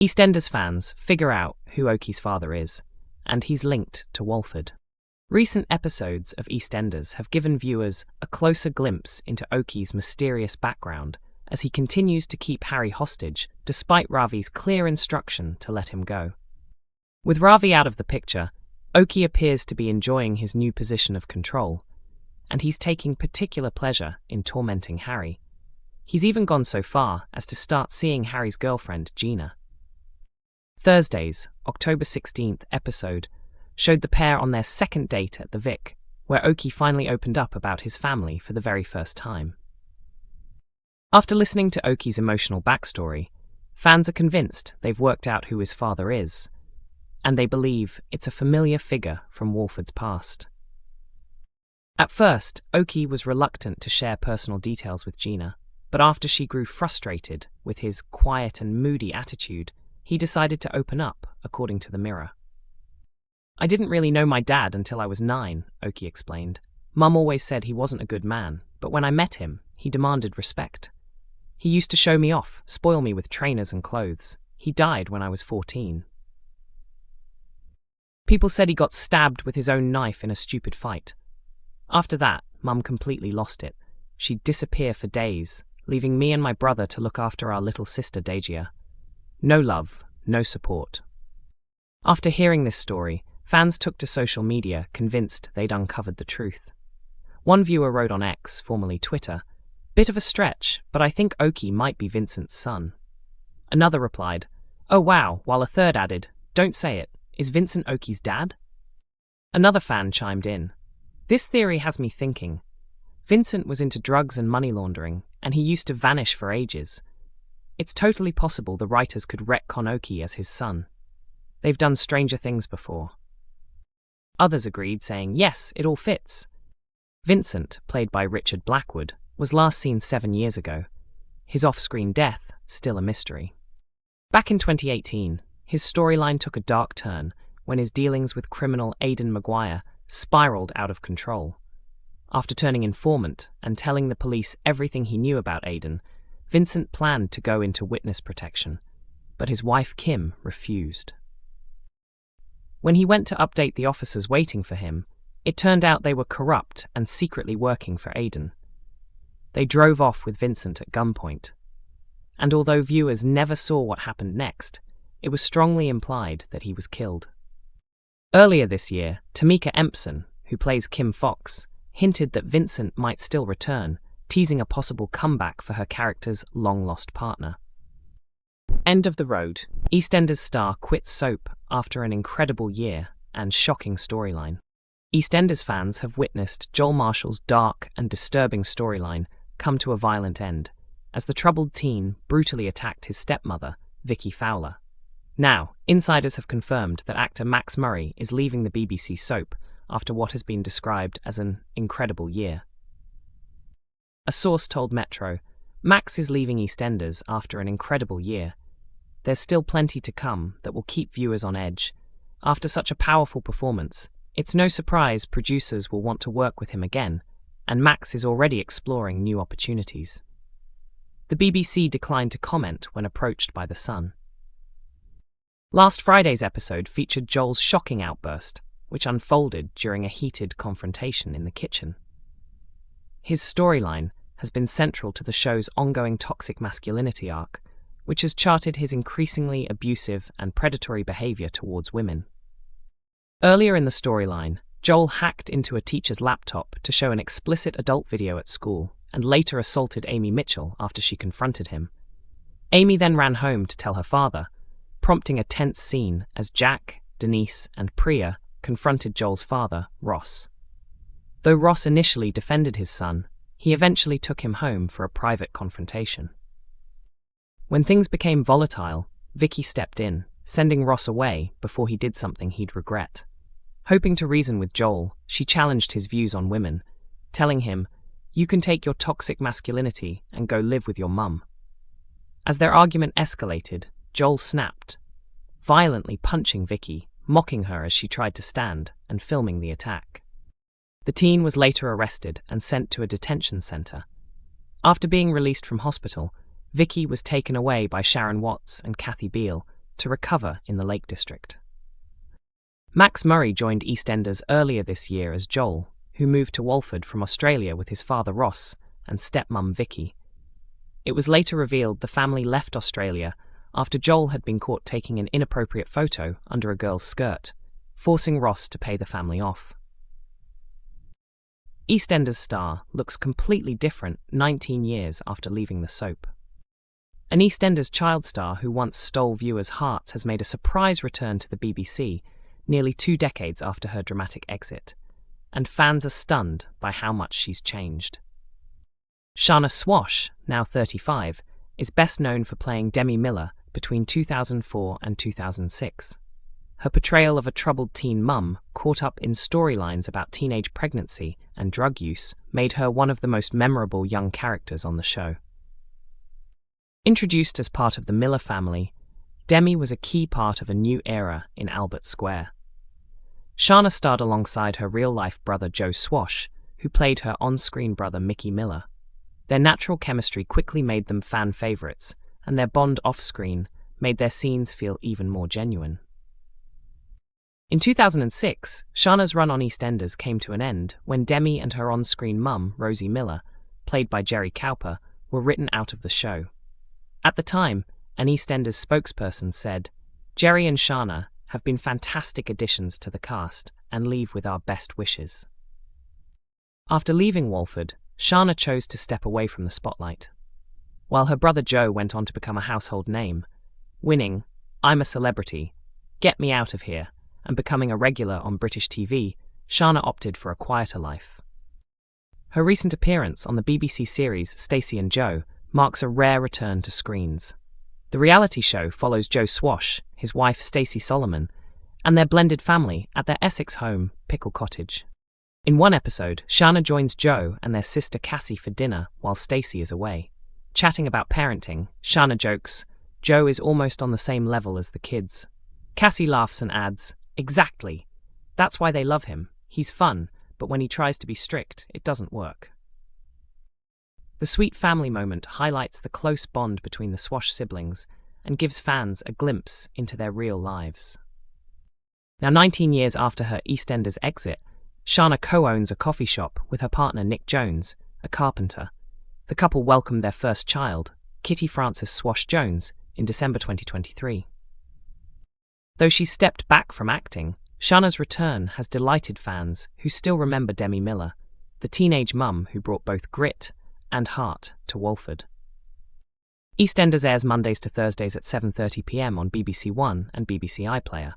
EastEnders fans figure out who Okie's father is, and he's linked to Walford. Recent episodes of EastEnders have given viewers a closer glimpse into Okie's mysterious background as he continues to keep Harry hostage despite Ravi's clear instruction to let him go. With Ravi out of the picture, Okie appears to be enjoying his new position of control, and he's taking particular pleasure in tormenting Harry. He's even gone so far as to start seeing Harry's girlfriend, Gina. Thursday's October 16th episode showed the pair on their second date at the Vic, where Okie finally opened up about his family for the very first time. After listening to Okie's emotional backstory, fans are convinced they've worked out who his father is, and they believe it's a familiar figure from Walford's past. At first, Okie was reluctant to share personal details with Gina, but after she grew frustrated with his quiet and moody attitude, he decided to open up, according to the Mirror. "I didn't really know my dad until I was 9, Okie explained. Mum always said he wasn't a good man, but when I met him, he demanded respect. He used to show me off, spoil me with trainers and clothes. He died when I was 14. People said he got stabbed with his own knife in a stupid fight. After that, Mum completely lost it. She'd disappear for days, leaving me and my brother to look after our little sister Deja. No love, no support." After hearing this story, fans took to social media convinced they'd uncovered the truth. One viewer wrote on X, formerly Twitter, "Bit of a stretch, but I think Okie might be Vincent's son." Another replied, "Oh wow," while a third added, "Don't say it, is Vincent Okie's dad?" Another fan chimed in, "This theory has me thinking. Vincent was into drugs and money laundering, and he used to vanish for ages. It's totally possible the writers could retcon Okie as his son. They've done stranger things before." Others agreed, saying, "Yes, it all fits." Vincent, played by Richard Blackwood, was last seen 7 years ago. His off-screen death, still a mystery. Back in 2018, his storyline took a dark turn when his dealings with criminal Aidan Maguire spiraled out of control. After turning informant and telling the police everything he knew about Aidan, Vincent planned to go into witness protection, but his wife Kim refused. When he went to update the officers waiting for him, it turned out they were corrupt and secretly working for Aidan. They drove off with Vincent at gunpoint. And although viewers never saw what happened next, it was strongly implied that he was killed. Earlier this year, Tamika Empson, who plays Kim Fox, hinted that Vincent might still return, teasing a possible comeback for her character's long-lost partner. End of the road. EastEnders star quits soap after an incredible year and shocking storyline. EastEnders fans have witnessed Joel Marshall's dark and disturbing storyline come to a violent end, as the troubled teen brutally attacked his stepmother, Vicky Fowler. Now, insiders have confirmed that actor Max Murray is leaving the BBC soap after what has been described as an incredible year. A source told Metro, "Max is leaving EastEnders after an incredible year. There's still plenty to come that will keep viewers on edge. After such a powerful performance, it's no surprise producers will want to work with him again, and Max is already exploring new opportunities." The BBC declined to comment when approached by The Sun. Last Friday's episode featured Joel's shocking outburst, which unfolded during a heated confrontation in the kitchen. His storyline has been central to the show's ongoing toxic masculinity arc, which has charted his increasingly abusive and predatory behavior towards women. Earlier in the storyline, Joel hacked into a teacher's laptop to show an explicit adult video at school and later assaulted Amy Mitchell after she confronted him. Amy then ran home to tell her father, prompting a tense scene as Jack, Denise, and Priya confronted Joel's father, Ross. Though Ross initially defended his son, he eventually took him home for a private confrontation. When things became volatile, Vicky stepped in, sending Ross away before he did something he'd regret. Hoping to reason with Joel, she challenged his views on women, telling him, "You can take your toxic masculinity and go live with your mum." As their argument escalated, Joel snapped, violently punching Vicky, mocking her as she tried to stand and filming the attack. The teen was later arrested and sent to a detention center. After being released from hospital, Vicky was taken away by Sharon Watts and Kathy Beale to recover in the Lake District. Max Murray joined EastEnders earlier this year as Joel, who moved to Walford from Australia with his father Ross and stepmum Vicky. It was later revealed the family left Australia after Joel had been caught taking an inappropriate photo under a girl's skirt, forcing Ross to pay the family off. EastEnders star looks completely different 19 years after leaving the soap. An EastEnders child star who once stole viewers' hearts has made a surprise return to the BBC nearly 2 decades after her dramatic exit, and fans are stunned by how much she's changed. Shanna Swash, now 35, is best known for playing Demi Miller between 2004 and 2006. Her portrayal of a troubled teen mum caught up in storylines about teenage pregnancy and drug use made her one of the most memorable young characters on the show. Introduced as part of the Miller family, Demi was a key part of a new era in Albert Square. Shanna starred alongside her real-life brother Joe Swash, who played her on-screen brother Mickey Miller. Their natural chemistry quickly made them fan favourites, and their bond off-screen made their scenes feel even more genuine. In 2006, Shanna's run on EastEnders came to an end when Demi and her on-screen mum, Rosie Miller, played by Jerry Cowper, were written out of the show. At the time, an EastEnders spokesperson said, "Jerry and Shanna have been fantastic additions to the cast and leave with our best wishes." After leaving Walford, Shanna chose to step away from the spotlight. While her brother Joe went on to become a household name, winning "I'm a Celebrity, Get Me Out of Here," and becoming a regular on British TV, Shanna opted for a quieter life. Her recent appearance on the BBC series Stacey and Joe marks a rare return to screens. The reality show follows Joe Swash, his wife Stacey Solomon, and their blended family at their Essex home, Pickle Cottage. In one episode, Shanna joins Joe and their sister Cassie for dinner while Stacey is away. Chatting about parenting, Shanna jokes, "Joe is almost on the same level as the kids." Cassie laughs and adds, "Exactly. That's why they love him. He's fun, but when he tries to be strict, it doesn't work." The sweet family moment highlights the close bond between the Swash siblings and gives fans a glimpse into their real lives. Now, 19 years after her EastEnders exit, Shanna co-owns a coffee shop with her partner Nick Jones, a carpenter. The couple welcomed their first child, Kitty Frances Swash Jones, in December 2023. Though she's stepped back from acting, Shanna's return has delighted fans who still remember Demi Miller, the teenage mum who brought both grit and heart to Walford. EastEnders airs Mondays to Thursdays at 7:30 p.m. on BBC One and BBC iPlayer.